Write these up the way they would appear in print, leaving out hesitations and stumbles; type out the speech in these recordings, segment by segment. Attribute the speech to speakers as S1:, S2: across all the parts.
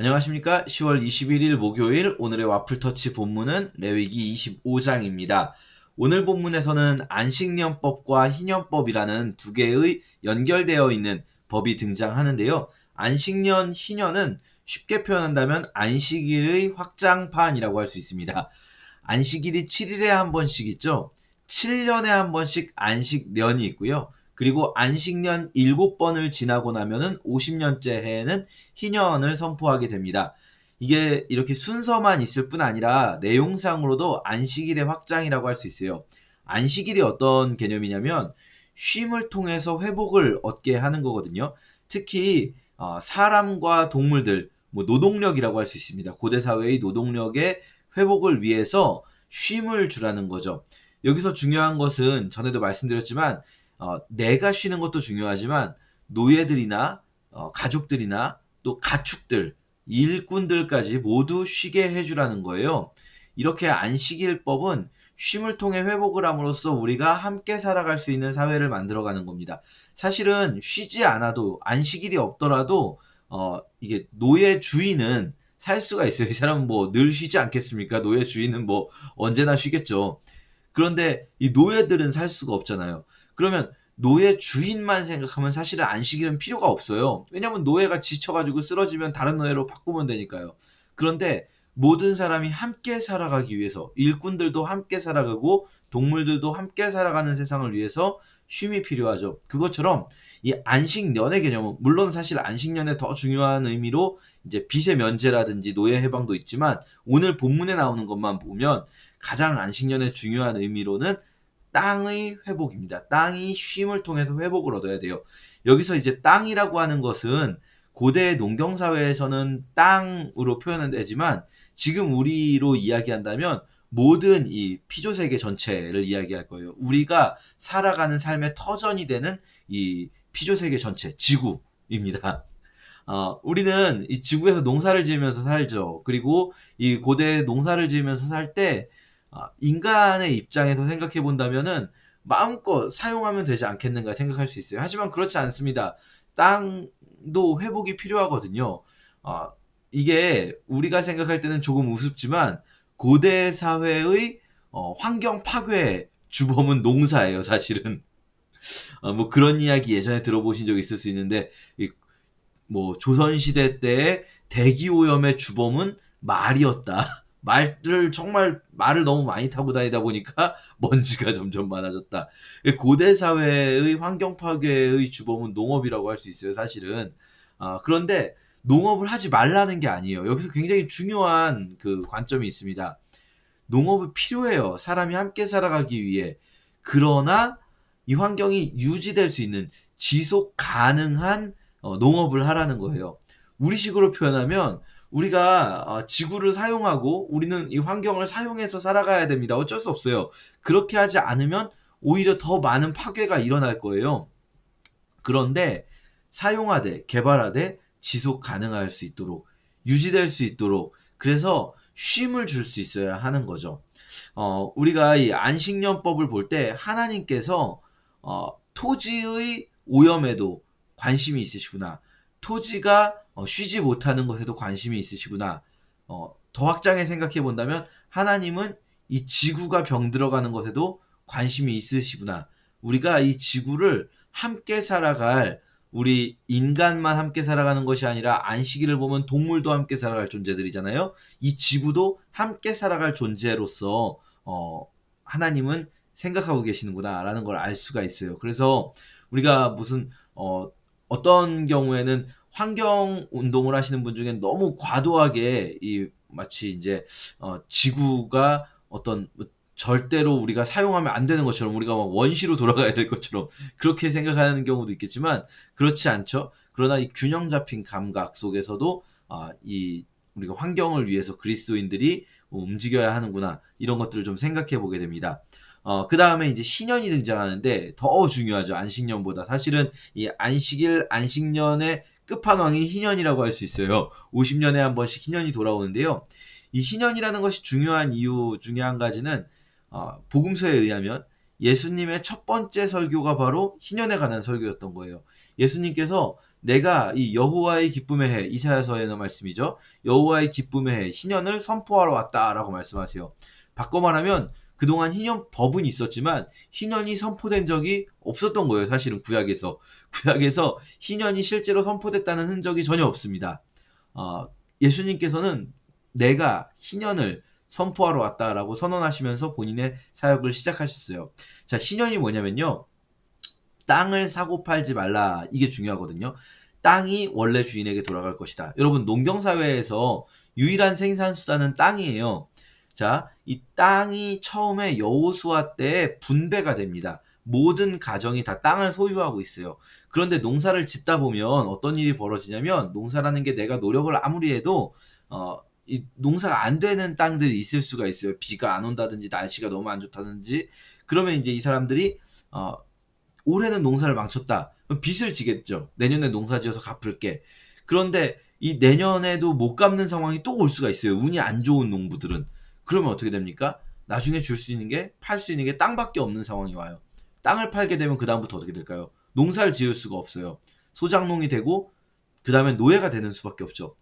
S1: 안녕하십니까? 10월 21일 목요일 오늘의 와플터치 본문은 레위기 25장입니다. 오늘 본문에서는 안식년법과 희년법이라는 두 개의 연결되어 있는 법이 등장하는데요. 안식년, 희년은 쉽게 표현한다면 안식일의 확장판이라고 할 수 있습니다. 안식일이 7일에 한 번씩 있죠. 7년에 한 번씩 안식년이 있고요. 그리고 안식년 7번을 지나고 나면은 50년째 해에는 희년을 선포하게 됩니다. 이게 이렇게 순서만 있을 뿐 아니라 내용상으로도 안식일의 확장이라고 할 수 있어요. 안식일이 어떤 개념이냐면 쉼을 통해서 회복을 얻게 하는 거거든요. 특히 사람과 동물들, 노동력이라고 할 수 있습니다. 고대 사회의 노동력의 회복을 위해서 쉼을 주라는 거죠. 여기서 중요한 것은 전에도 말씀드렸지만 내가 쉬는 것도 중요하지만 노예들이나 가족들이나 또 가축들, 일꾼들까지 모두 쉬게 해주라는 거예요. 이렇게 안식일법은 쉼을 통해 회복을 함으로써 우리가 함께 살아갈 수 있는 사회를 만들어가는 겁니다. 사실은 쉬지 않아도 안식일이 없더라도 이게 노예 주인은 살 수가 있어요. 이 사람은 뭐 늘 쉬지 않겠습니까? 노예 주인은 뭐 언제나 쉬겠죠. 그런데 이 노예들은 살 수가 없잖아요. 그러면 노예 주인만 생각하면 사실은 안식일은 필요가 없어요. 왜냐면 노예가 지쳐가지고 쓰러지면 다른 노예로 바꾸면 되니까요. 그런데 모든 사람이 함께 살아가기 위해서 일꾼들도 함께 살아가고 동물들도 함께 살아가는 세상을 위해서 쉼이 필요하죠. 그것처럼 이 안식년의 개념은 물론 사실 안식년의 더 중요한 의미로 이제 빚의 면제라든지 노예 해방도 있지만 오늘 본문에 나오는 것만 보면 가장 안식년의 중요한 의미로는 땅의 회복입니다. 땅이 쉼을 통해서 회복을 얻어야 돼요. 여기서 이제 땅이라고 하는 것은 고대 농경사회에서는 땅으로 표현은 되지만 지금 우리로 이야기한다면 모든 이 피조세계 전체를 이야기할 거예요. 우리가 살아가는 삶의 터전이 되는 이 피조세계 전체, 지구입니다. 우리는 이 지구에서 농사를 지으면서 살죠. 그리고 이 고대 농사를 지으면서 살 때 인간의 입장에서 생각해 본다면은 마음껏 사용하면 되지 않겠는가 생각할 수 있어요. 하지만 그렇지 않습니다. 땅도 회복이 필요하거든요. 이게 우리가 생각할 때는 조금 우습지만 고대 사회의 환경 파괴 주범은 농사예요, 사실은. 뭐 그런 이야기 예전에 들어보신 적 있을 수 있는데 뭐 조선시대 때의 대기오염의 주범은 말이었다. 말을 너무 많이 타고 다니다 보니까 먼지가 점점 많아졌다. 고대 사회의 환경 파괴의 주범은 농업이라고 할 수 있어요, 사실은. 그런데 농업을 하지 말라는 게 아니에요. 여기서 굉장히 중요한 그 관점이 있습니다. 농업이 필요해요. 사람이 함께 살아가기 위해. 그러나 이 환경이 유지될 수 있는 지속 가능한 농업을 하라는 거예요. 우리식으로 표현하면 우리가 지구를 사용하고 우리는 이 환경을 사용해서 살아가야 됩니다. 어쩔 수 없어요. 그렇게 하지 않으면 오히려 더 많은 파괴가 일어날 거예요. 그런데 사용하되 개발하되 지속 가능할 수 있도록 유지될 수 있도록 그래서 쉼을 줄 수 있어야 하는 거죠. 우리가 이 안식년법을 볼 때 하나님께서 토지의 오염에도 관심이 있으시구나. 토지가 쉬지 못하는 것에도 관심이 있으시구나. 더 확장해 생각해 본다면 하나님은 이 지구가 병들어가는 것에도 관심이 있으시구나. 우리가 이 지구를 함께 살아갈 우리 인간만 함께 살아가는 것이 아니라 안식일을 보면 동물도 함께 살아갈 존재들이잖아요. 이 지구도 함께 살아갈 존재로서 하나님은 생각하고 계시는구나라는 걸 알 수가 있어요. 그래서 우리가 무슨 어떤 경우에는 환경 운동을 하시는 분 중에 너무 과도하게 마치 이제 지구가 어떤 절대로 우리가 사용하면 안 되는 것처럼 우리가 막 원시로 돌아가야 될 것처럼 그렇게 생각하는 경우도 있겠지만 그렇지 않죠. 그러나 이 균형 잡힌 감각 속에서도 우리가 환경을 위해서 그리스도인들이 움직여야 하는구나 이런 것들을 좀 생각해 보게 됩니다. 그 다음에 이제 신년이 등장하는데 더 중요하죠. 안식년보다. 사실은 이 안식년의 끝판왕이 희년이라고 할 수 있어요. 50년에 한 번씩 희년이 돌아오는데요. 이 희년이라는 것이 중요한 이유 중에 한 가지는 복음서에 의하면 예수님의 첫 번째 설교가 바로 희년에 관한 설교였던 거예요. 예수님께서 내가 이 여호와의 기쁨의 해, 이사야서의 말씀이죠. 여호와의 기쁨의 해, 희년을 선포하러 왔다라고 말씀하세요. 바꿔 말하면 그동안 희년법은 있었지만 희년이 선포된 적이 없었던 거예요. 사실은 구약에서 희년이 실제로 선포됐다는 흔적이 전혀 없습니다. 예수님께서는 내가 희년을 선포하러 왔다라고 선언하시면서 본인의 사역을 시작하셨어요. 자, 희년이 뭐냐면요. 땅을 사고 팔지 말라. 이게 중요하거든요. 땅이 원래 주인에게 돌아갈 것이다. 여러분, 농경사회에서 유일한 생산수단은 땅이에요. 자, 이 땅이 처음에 여호수아 때에 분배가 됩니다. 모든 가정이 다 땅을 소유하고 있어요. 그런데 농사를 짓다 보면 어떤 일이 벌어지냐면 농사라는 게 내가 노력을 아무리 해도 이 농사가 안 되는 땅들이 있을 수가 있어요. 비가 안 온다든지 날씨가 너무 안 좋다든지. 그러면 이제 이 사람들이 올해는 농사를 망쳤다. 그럼 빚을 지겠죠. 내년에 농사 지어서 갚을게. 그런데 이 내년에도 못 갚는 상황이 또 올 수가 있어요. 운이 안 좋은 농부들은. 그러면 어떻게 됩니까? 나중에 줄 수 있는 게, 팔 수 있는 게 땅밖에 없는 상황이 와요. 땅을 팔게 되면 그 다음부터 어떻게 될까요? 농사를 지을 수가 없어요. 소작농이 되고 그 다음에 노예가 되는 수밖에 없죠.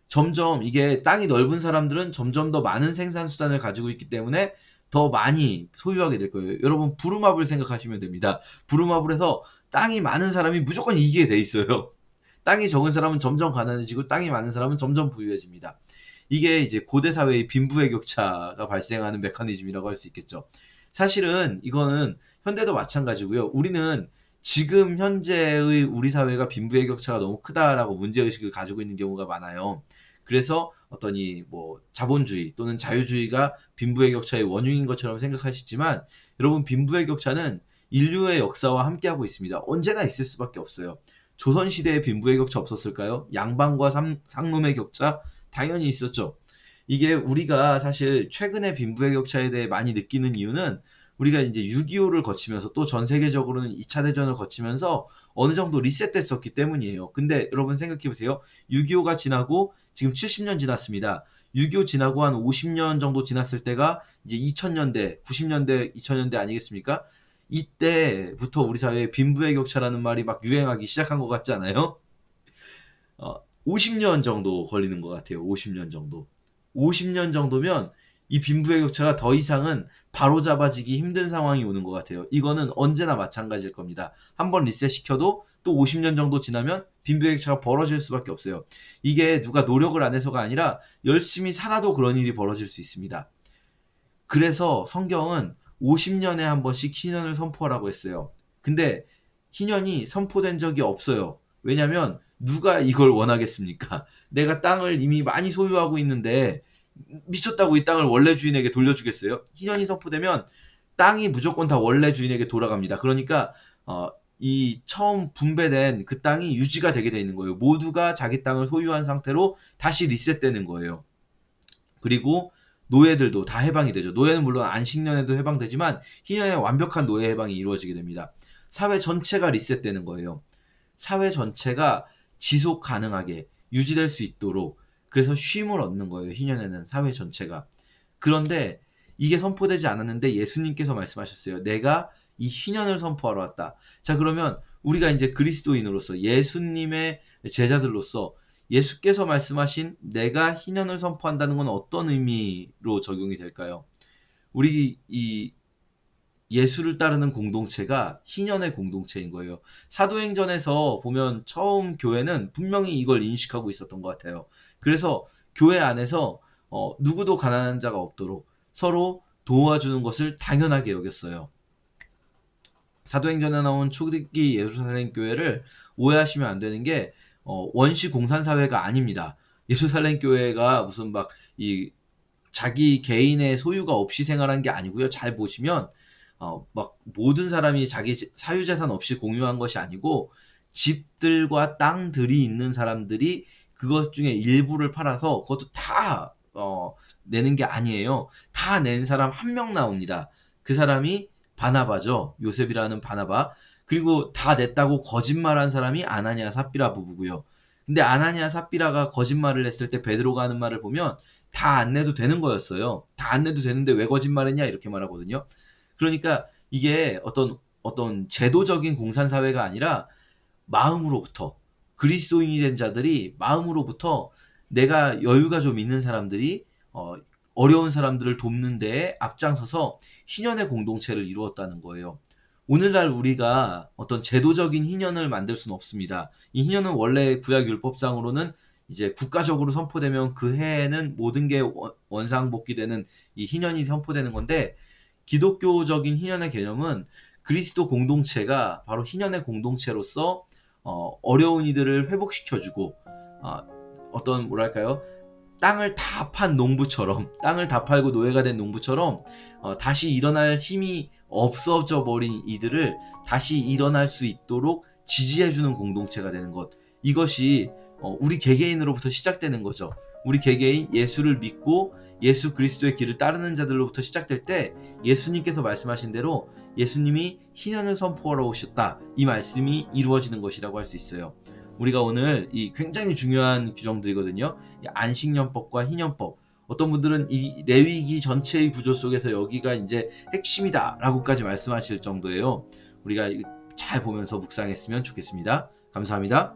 S1: 점점 이게 땅이 넓은 사람들은 점점 더 많은 생산수단을 가지고 있기 때문에 더 많이 소유하게 될 거예요. 여러분, 부루마블 생각하시면 됩니다. 부루마블에서 땅이 많은 사람이 무조건 이기게 돼 있어요. 땅이 적은 사람은 점점 가난해지고 땅이 많은 사람은 점점 부유해집니다. 이게 이제 고대 사회의 빈부의 격차가 발생하는 메커니즘이라고 할 수 있겠죠. 사실은 이거는 현대도 마찬가지고요. 우리는 지금 현재의 우리 사회가 빈부의 격차가 너무 크다라고 문제의식을 가지고 있는 경우가 많아요. 그래서 어떤 자본주의 또는 자유주의가 빈부의 격차의 원흉인 것처럼 생각하시지만 여러분, 빈부의 격차는 인류의 역사와 함께하고 있습니다. 언제나 있을 수밖에 없어요. 조선시대에 빈부의 격차 없었을까요? 양반과 상놈의 격차 당연히 있었죠. 이게 우리가 사실 최근에 빈부의 격차에 대해 많이 느끼는 이유는 우리가 이제 6.25를 거치면서 또 전 세계적으로는 2차 대전을 거치면서 어느 정도 리셋됐었기 때문이에요. 근데 여러분 생각해보세요. 6.25가 지나고 지금 70년 지났습니다. 6.25 지나고 한 50년 정도 지났을 때가 이제 2000년대, 90년대, 2000년대 아니겠습니까? 이때부터 우리 사회에 빈부의 격차라는 말이 막 유행하기 시작한 것 같지 않아요? 50년 정도 걸리는 것 같아요. 50년 정도. 50년 정도면 이 빈부의 격차가 더 이상은 바로잡아지기 힘든 상황이 오는 것 같아요. 이거는 언제나 마찬가지일 겁니다. 한번 리셋시켜도 또 50년 정도 지나면 빈부의 격차가 벌어질 수밖에 없어요. 이게 누가 노력을 안 해서가 아니라 열심히 살아도 그런 일이 벌어질 수 있습니다. 그래서 성경은 50년에 한 번씩 희년을 선포하라고 했어요. 근데 희년이 선포된 적이 없어요. 왜냐면 누가 이걸 원하겠습니까? 내가 땅을 이미 많이 소유하고 있는데 미쳤다고 이 땅을 원래 주인에게 돌려주겠어요? 희년이 선포되면 땅이 무조건 다 원래 주인에게 돌아갑니다. 그러니까 이 처음 분배된 그 땅이 유지가 되게 돼 있는 거예요. 모두가 자기 땅을 소유한 상태로 다시 리셋되는 거예요. 그리고 노예들도 다 해방이 되죠. 노예는 물론 안식년에도 해방되지만 희년에 완벽한 노예 해방이 이루어지게 됩니다. 사회 전체가 리셋되는 거예요. 사회 전체가 지속 가능하게 유지될 수 있도록, 그래서 쉼을 얻는 거예요. 희년에는 사회 전체가. 그런데 이게 선포되지 않았는데 예수님께서 말씀하셨어요. 내가 이 희년을 선포하러 왔다. 자, 그러면 우리가 이제 그리스도인으로서 예수님의 제자들로서 예수께서 말씀하신 내가 희년을 선포한다는 건 어떤 의미로 적용이 될까요? 우리 이 예수를 따르는 공동체가 희년의 공동체인 거예요. 사도행전에서 보면 처음 교회는 분명히 이걸 인식하고 있었던 것 같아요. 그래서 교회 안에서 누구도 가난한 자가 없도록 서로 도와주는 것을 당연하게 여겼어요. 사도행전에 나온 초기 예루살렘 교회를 오해하시면 안 되는 게 원시 공산사회가 아닙니다. 예루살렘 교회가 무슨 자기 개인의 소유가 없이 생활한 게 아니고요. 잘 보시면 모든 사람이 자기 사유재산 없이 공유한 것이 아니고 집들과 땅들이 있는 사람들이 그것 중에 일부를 팔아서 그것도 다 내는 게 아니에요. 다 낸 사람 한 명 나옵니다. 그 사람이 바나바죠. 요셉이라는 바나바. 그리고 다 냈다고 거짓말한 사람이 아나니아 삽비라 부부고요. 근데 아나니아 삽비라가 거짓말을 했을 때 베드로가 하는 말을 보면 다 안 내도 되는 거였어요. 다 안 내도 되는데 왜 거짓말했냐 이렇게 말하거든요. 그러니까 이게 어떤 제도적인 공산사회가 아니라 마음으로부터, 그리스도인이 된 자들이 마음으로부터, 내가 여유가 좀 있는 사람들이 어려운 사람들을 돕는 데에 앞장서서 희년의 공동체를 이루었다는 거예요. 오늘날 우리가 어떤 제도적인 희년을 만들 수는 없습니다. 이 희년은 원래 구약 율법상으로는 이제 국가적으로 선포되면 그 해에는 모든 게 원상복귀되는 이 희년이 선포되는 건데, 기독교적인 희년의 개념은 그리스도 공동체가 바로 희년의 공동체로서 어려운 이들을 회복시켜주고, 어떤 뭐랄까요, 땅을 다 판 농부처럼, 땅을 다 팔고 노예가 된 농부처럼 다시 일어날 힘이 없어져 버린 이들을 다시 일어날 수 있도록 지지해주는 공동체가 되는 것, 이것이 우리 개개인으로부터 시작되는 거죠. 우리 개개인 예수를 믿고 예수 그리스도의 길을 따르는 자들로부터 시작될 때, 예수님께서 말씀하신 대로 예수님이 희년을 선포하러 오셨다, 이 말씀이 이루어지는 것이라고 할 수 있어요. 우리가 오늘 이 굉장히 중요한 규정들이거든요. 안식년법과 희년법. 어떤 분들은 이 레위기 전체의 구조 속에서 여기가 이제 핵심이다 라고까지 말씀하실 정도예요. 우리가 잘 보면서 묵상했으면 좋겠습니다. 감사합니다.